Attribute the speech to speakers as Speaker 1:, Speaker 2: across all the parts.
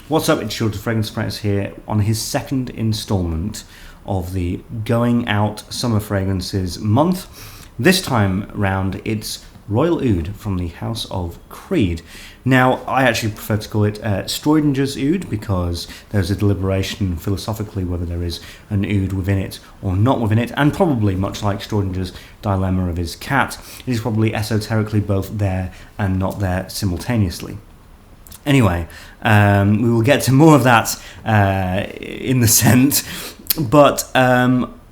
Speaker 1: What's up, it's Short Fragrance Apprentice here on his second installment of the Going Out Summer Fragrances month. This time round it's Royal Oud from the House of Creed. Now, I actually prefer to call it Streudinger's Oud because there's a deliberation philosophically whether there is an oud within it or not within it, and probably much like Streudinger's dilemma of his cat, it is probably esoterically both there and not there simultaneously. Anyway, we will get to more of that in the scent, but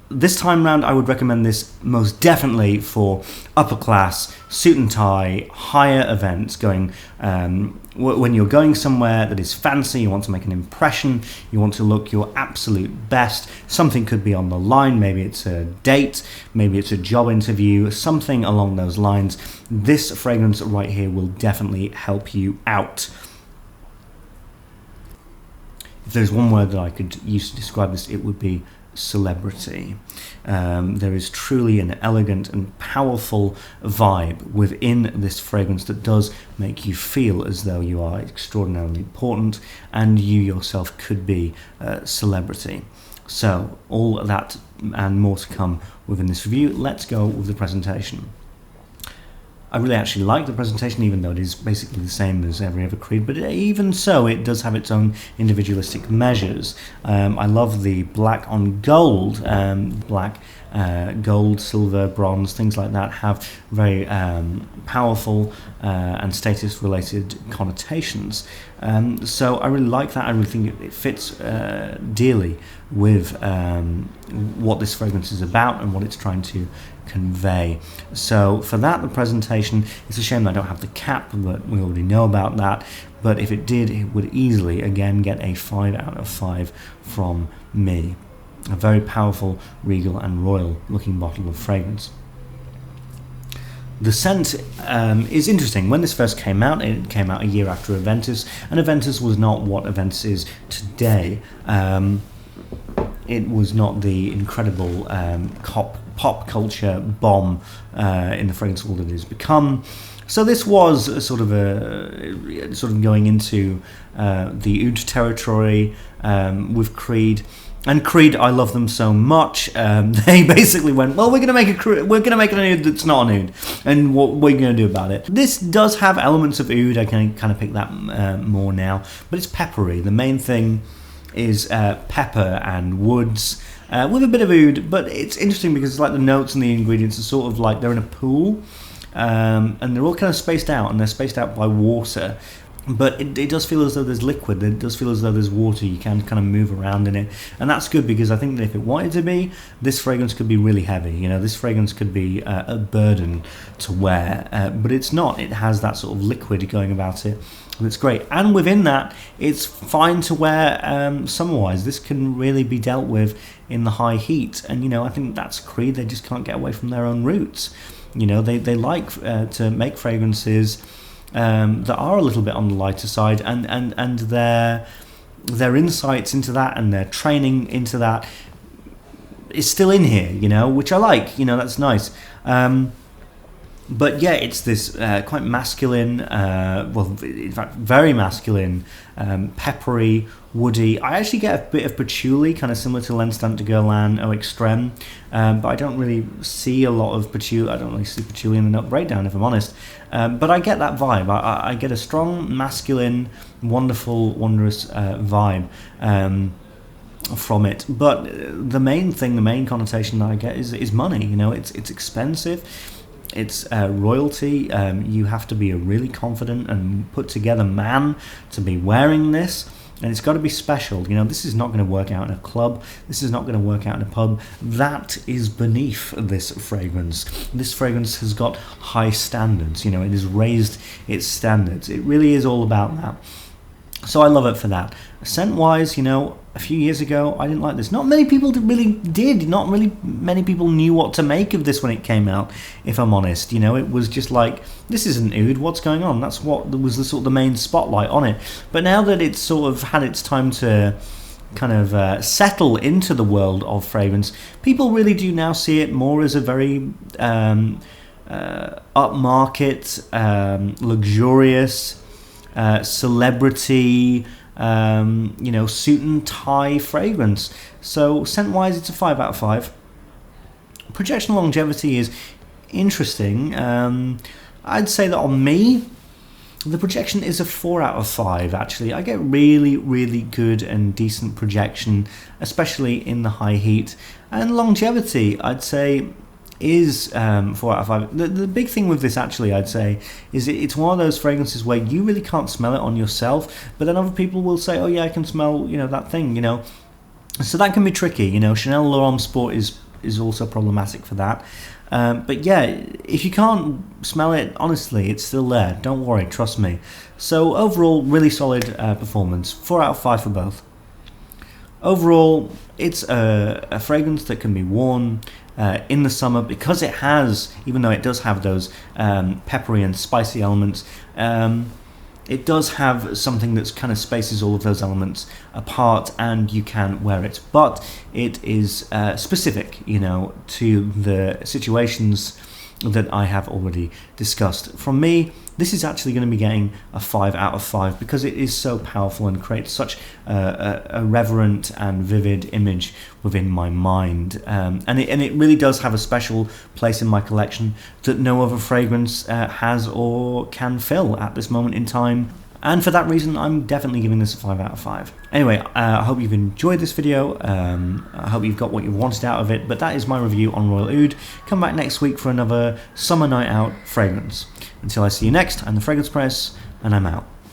Speaker 1: this time round I would recommend this most definitely for upper class, suit and tie, higher events, going when you're going somewhere that is fancy, you want to make an impression, you want to look your absolute best. Something could be on the line, maybe it's a date, maybe it's a job interview, something along those lines. This fragrance right here will definitely help you out. If there's one word that I could use to describe this, it would be celebrity. There is truly an elegant and powerful vibe within this fragrance that does make you feel as though you are extraordinarily important and you yourself could be a celebrity. So all that and more to come within this review. Let's go with the presentation. I really actually like the presentation, even though it is basically the same as every other Creed, but even so, it does have its own individualistic measures. I love the black on gold, gold, silver, bronze, things like that have very powerful and status-related connotations. So I really like that. I really think it fits dearly with what this fragrance is about and what it's trying to convey. So for that, the presentation, it's a shame that I don't have the cap, but we already know about that. But if it did, it would easily, again, get a 5 out of 5 from me. A very powerful, regal and royal looking bottle of fragrance. The scent is interesting. When this first came out, it came out a year after Apprentice, and Apprentice was not what Apprentice is today. It was not the incredible pop culture bomb in the fragrance world it has become. So this was a sort of going into the oud territory with Creed. And Creed, I love them so much. They basically went, well, we're going to make an oud that's not an oud, and what we're going to do about it. This does have elements of oud. I can kind of pick that more now, but it's peppery. The main thing is pepper and woods with a bit of oud. But it's interesting because it's like the notes and the ingredients are sort of like they're in a pool, and they're all kind of spaced out, and they're spaced out by water. But it does feel as though there's liquid. It does feel as though there's water. You can kind of move around in it, and that's good because I think that if it wanted to be, this fragrance could be really heavy. You know, this fragrance could be a burden to wear, but it's not. It has that sort of liquid going about it, and it's great. And within that, it's fine to wear summer-wise. This can really be dealt with in the high heat, and you know, I think that's Creed. They just can't get away from their own roots. You know, they like to make fragrances that are a little bit on the lighter side, and their insights into that and their training into that is still in here, you know, which I like. You know, that's nice. But yeah, it's this quite masculine, well, in fact, very masculine, peppery, woody. I actually get a bit of patchouli, kind of similar to L'Instant de Guerlain Eau Extrême, but I don't really see a lot of patchouli. I don't really see patchouli in the nut breakdown, if I'm honest. But I get that vibe. I get a strong, masculine, wonderful, wondrous vibe from it. But the main thing, the main connotation that I get is money. You know, it's expensive. It's royalty. You have to be a really confident and put together man to be wearing this, and it's got to be special. You know, this is not going to work out in a club. This is not going to work out in a pub. That is beneath this fragrance. This fragrance has got high standards. You know, it has raised its standards. It really is all about that. So I love it for that. Scent-wise, you know, a few years ago, I didn't like this. Not many people really did. Not really many people knew what to make of this when it came out, if I'm honest. You know, it was just like, this isn't oud, what's going on? That's what was the sort of the main spotlight on it. But now that it's sort of had its time to kind of settle into the world of fragrance, people really do now see it more as a very upmarket, luxurious, celebrity, suit and tie fragrance. So scent wise, it's a 5 out of 5. Projection longevity is interesting. I'd say that on me, the projection is a 4 out of 5 actually. I get really, really good and decent projection, especially in the high heat. And longevity, I'd say, is 4 out of 5. The big thing with this actually, I'd say, is it's one of those fragrances where you really can't smell it on yourself, but then other people will say, oh yeah, I can smell, that thing, So that can be tricky, Chanel L'Homme Sport is also problematic for that. But yeah, if you can't smell it, honestly, it's still there. Don't worry, trust me. So overall, really solid performance. 4 out of 5 for both. Overall, it's a fragrance that can be worn in the summer because it has, even though it does have those peppery and spicy elements, it does have something that's kind of spaces all of those elements apart, and you can wear it. But it is specific, to the situations that I have already discussed. From me, this is actually going to be getting a 5 out of 5 because it is so powerful and creates such a reverent and vivid image within my mind. And it really does have a special place in my collection that no other fragrance has or can fill at this moment in time. And for that reason, I'm definitely giving this a 5 out of 5. Anyway, I hope you've enjoyed this video. I hope you've got what you wanted out of it. But that is my review on Royal Oud. Come back next week for another summer night out fragrance. Until I see you next, I'm the Fragrance Press, and I'm out.